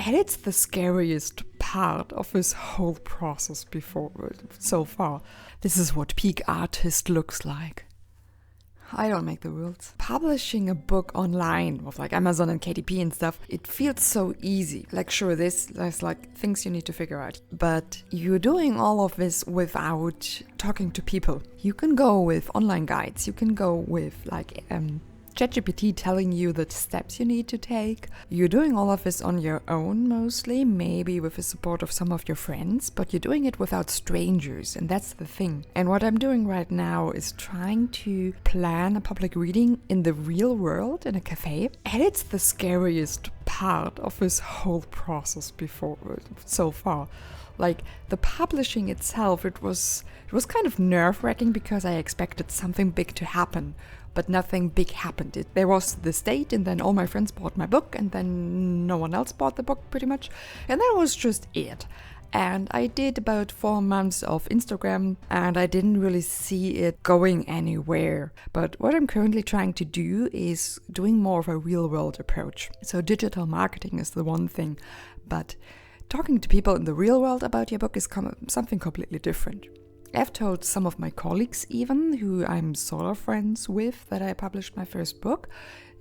And it's the scariest part of this whole process so far. This is what peak artist looks like. I don't make the rules. Publishing a book online with like Amazon and KDP and stuff, it feels so easy. Like sure, there's like things you need to figure out. But you're doing all of this without talking to people. You can go with online guides. You can go with like ChatGPT telling you the steps you need to take. You're doing all of this on your own mostly, maybe with the support of some of your friends, but you're doing it without strangers, and that's the thing. And what I'm doing right now is trying to plan a public reading in the real world in a cafe, and it's the scariest part of this whole process so far. Like the publishing itself, it was kind of nerve-wracking because I expected something big to happen. But nothing big happened. There was this date, and then all my friends bought my book, and then no one else bought the book pretty much. And that was just it. And I did about 4 months of Instagram, and I didn't really see it going anywhere. But what I'm currently trying to do is doing more of a real-world approach. So digital marketing is the one thing, but talking to people in the real world about your book is something completely different. I've told some of my colleagues even, who I'm sort of friends with, that I published my first book.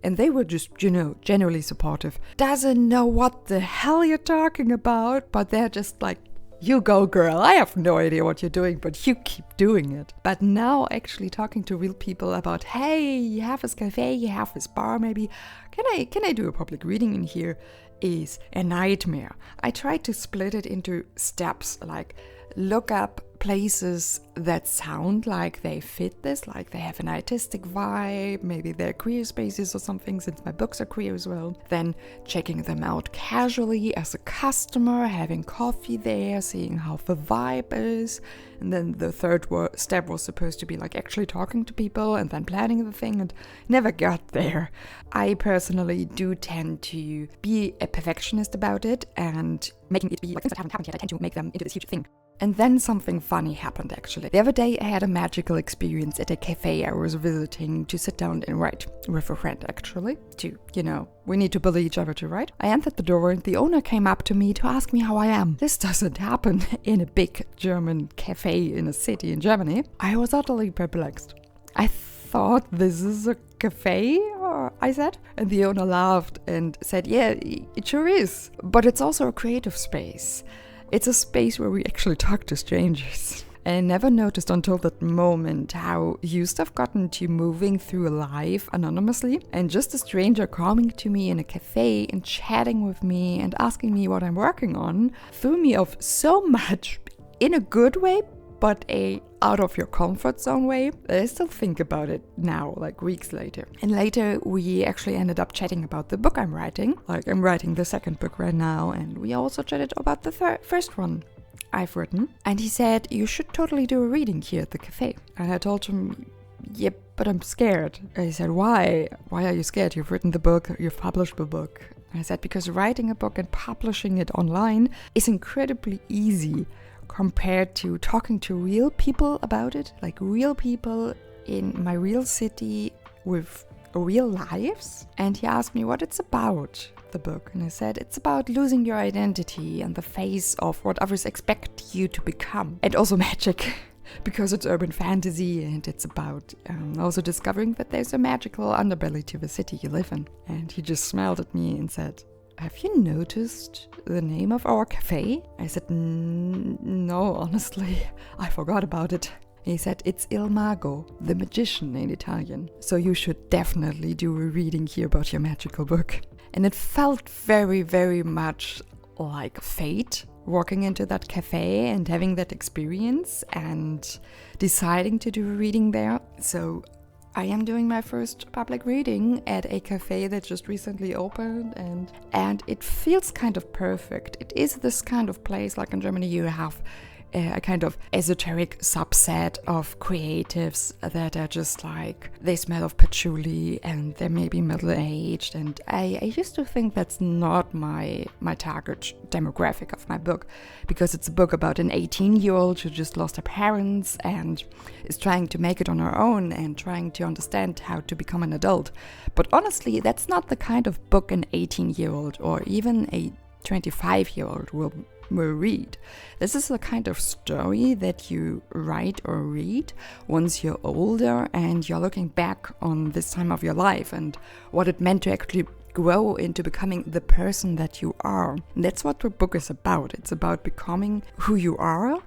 And they were just, generally supportive. Doesn't know what the hell you're talking about, but they're just like, you go girl, I have no idea what you're doing, but you keep doing it. But now actually talking to real people about, hey, you have this cafe, you have this bar maybe, can I do a public reading in here, is a nightmare. I tried to split it into steps, like look up places that sound like they fit this, like they have an artistic vibe, maybe they're queer spaces or something, since my books are queer as well. Then checking them out casually as a customer, having coffee there, seeing how the vibe is. And then the third step was supposed to be like actually talking to people and then planning the thing, and never got there. I personally do tend to be a perfectionist about it, and making it be like things that haven't happened yet, I tend to make them into this huge thing. And then something funny happened actually. The other day I had a magical experience at a cafe I was visiting to sit down and write with a friend actually. We need to bully each other to write. I entered the door and the owner came up to me to ask me how I am. This doesn't happen in a big German cafe in a city in Germany. I was utterly perplexed. I thought this is a cafe, I said. And the owner laughed and said, yeah, it sure is. But it's also a creative space. It's a space where we actually talk to strangers. I never noticed until that moment how used I've gotten to moving through life anonymously, and just a stranger coming to me in a cafe and chatting with me and asking me what I'm working on threw me off so much, in a good way, but a out of your comfort zone way. I still think about it now, like weeks later. And later we actually ended up chatting about the book I'm writing. Like I'm writing the second book right now, and we also chatted about the first one I've written. And he said, you should totally do a reading here at the cafe. And I told him, yep, but I'm scared. And he said, why? Why are you scared? You've written the book, you've published the book. And I said, because writing a book and publishing it online is incredibly easy compared to talking to real people about it, like real people in my real city with real lives. And he asked me what it's about, the book. And I said, it's about losing your identity and the face of what others expect you to become. And also magic, because it's urban fantasy, and it's about also discovering that there's a magical underbelly to the city you live in. And he just smiled at me and said, have you noticed the name of our cafe? I said, no, honestly, I forgot about it. He said, it's Il Mago, the magician in Italian. So you should definitely do a reading here about your magical book. And it felt very, very much like fate, walking into that cafe and having that experience and deciding to do a reading there. So I am doing my first public reading at a cafe that just recently opened, and it feels kind of perfect. It is this kind of place, like in Germany you have a kind of esoteric subset of creatives that are just like, they smell of patchouli and they're maybe middle-aged, and I used to think that's not my target demographic of my book, because it's a book about an 18-year-old who just lost her parents and is trying to make it on her own and trying to understand how to become an adult. But honestly, that's not the kind of book an 18-year-old or even a 25-year-old will read. This is the kind of story that you write or read once you're older and you're looking back on this time of your life and what it meant to actually grow into becoming the person that you are. And that's what the book is about. It's about becoming who you are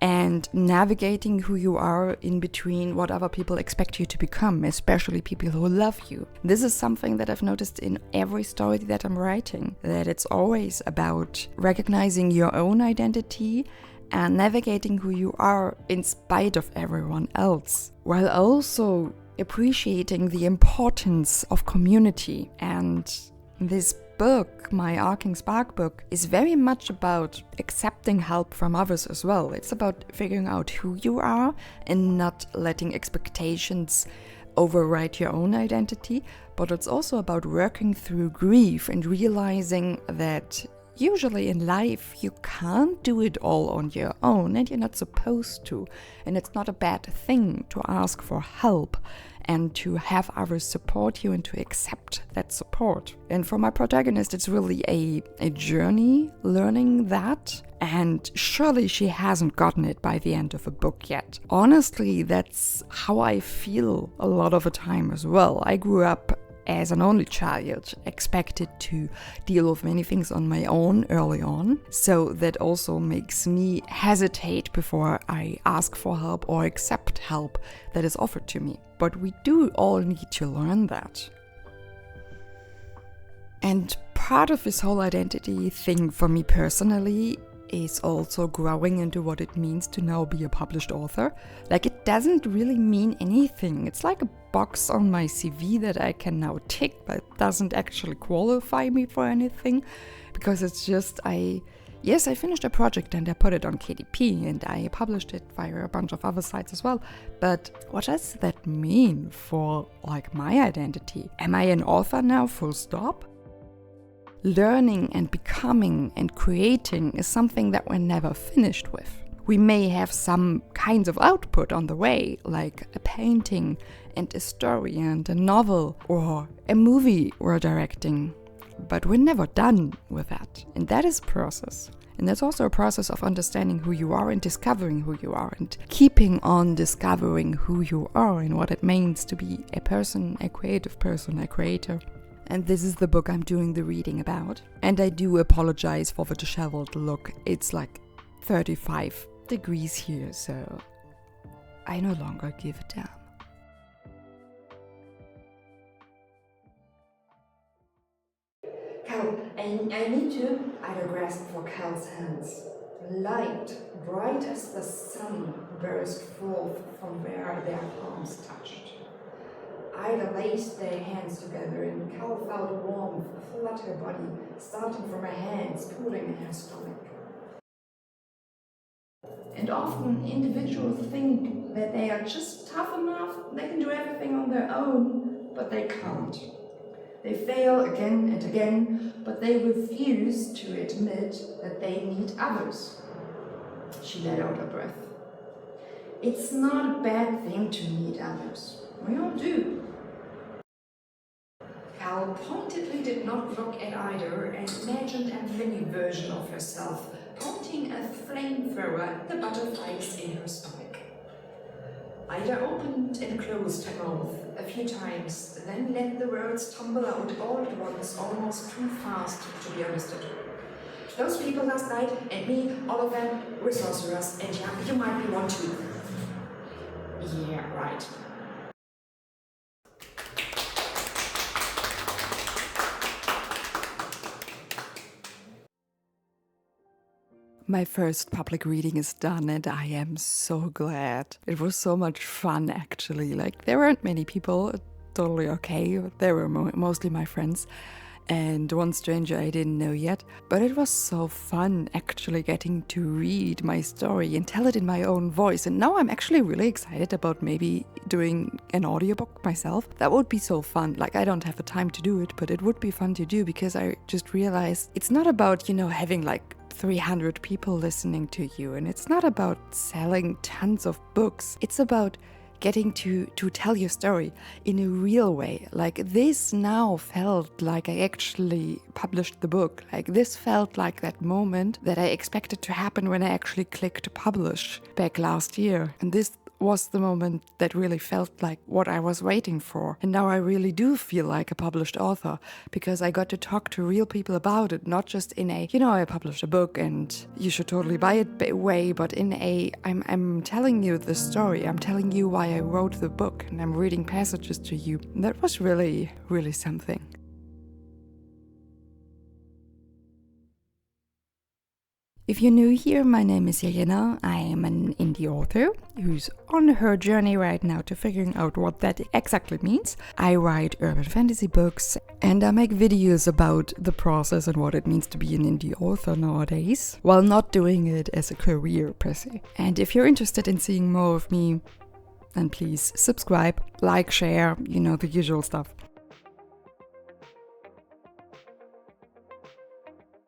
and navigating who you are in between what other people expect you to become, especially people who love you. This is something that I've noticed in every story that I'm writing, that it's always about recognizing your own identity and navigating who you are in spite of everyone else, while also appreciating the importance of community. And this book, my Arcing Spark book, is very much about accepting help from others as well. It's about figuring out who you are and not letting expectations override your own identity, but it's also about working through grief and realizing that usually in life you can't do it all on your own and you're not supposed to, and it's not a bad thing to ask for help and to have others support you and to accept that support. And for my protagonist, it's really a journey learning that, and surely she hasn't gotten it by the end of the book yet. Honestly, that's how I feel a lot of the time as well. I grew up as an only child, expected to deal with many things on my own early on. So that also makes me hesitate before I ask for help or accept help that is offered to me. But we do all need to learn that. And part of this whole identity thing for me personally is also growing into what it means to now be a published author. Like, it doesn't really mean anything. It's like a box on my CV that I can now tick, but it doesn't actually qualify me for anything, because it's just, I finished a project and I put it on KDP and I published it via a bunch of other sites as well. But what does that mean for like my identity? Am I an author now, full stop? Learning and becoming and creating is something that we're never finished with. We may have some kinds of output on the way, like a painting and a story and a novel or a movie we're directing, but we're never done with that. And that is a process. And that's also a process of understanding who you are and discovering who you are and keeping on discovering who you are and what it means to be a person, a creative person, a creator. And this is the book I'm doing the reading about. And I do apologize for the disheveled look. It's like 35 degrees here, so I no longer give a damn. Cal, I need to either grasp for Cal's hands. Light, bright as the sun, burst forth from where their palms touched. Ida laced their hands together and Cal felt warmth flood her body, starting from her hands, pooling in her stomach. And often individuals think that they are just tough enough, they can do everything on their own, but they can't. They fail again and again, but they refuse to admit that they need others. She let out a breath. It's not a bad thing to need others. We all do. Cal pointedly did not look at Ida and imagined a mini version of herself, pointing a flamethrower at the butterflies in her stomach. Ida opened and closed her mouth a few times, then let the words tumble out all at once, almost too fast to be understood. Those people last night, and me, all of them, were sorcerers, and yeah, you might be one too. Yeah, right. My first public reading is done and I am so glad. It was so much fun actually. Like, there weren't many people, totally okay. They were mostly my friends and one stranger I didn't know yet. But it was so fun actually getting to read my story and tell it in my own voice. And now I'm actually really excited about maybe doing an audiobook myself. That would be so fun. Like, I don't have the time to do it, but it would be fun to do, because I just realized it's not about, having like 300 people listening to you, and it's not about selling tons of books. It's about getting to tell your story in a real way. Like this now felt like I actually published the book. Like this felt like that moment that I expected to happen when I actually clicked publish back last year. And this was the moment that really felt like what I was waiting for. And now I really do feel like a published author because I got to talk to real people about it, not just in a, I published a book and you should totally buy it way, but in a, I'm telling you the story. I'm telling you why I wrote the book and I'm reading passages to you. And that was really, really something. If you're new here, my name is Jelena. I am an indie author who's on her journey right now to figuring out what that exactly means. I write urban fantasy books and I make videos about the process and what it means to be an indie author nowadays, while not doing it as a career per se. And if you're interested in seeing more of me, then please subscribe, like, share, the usual stuff.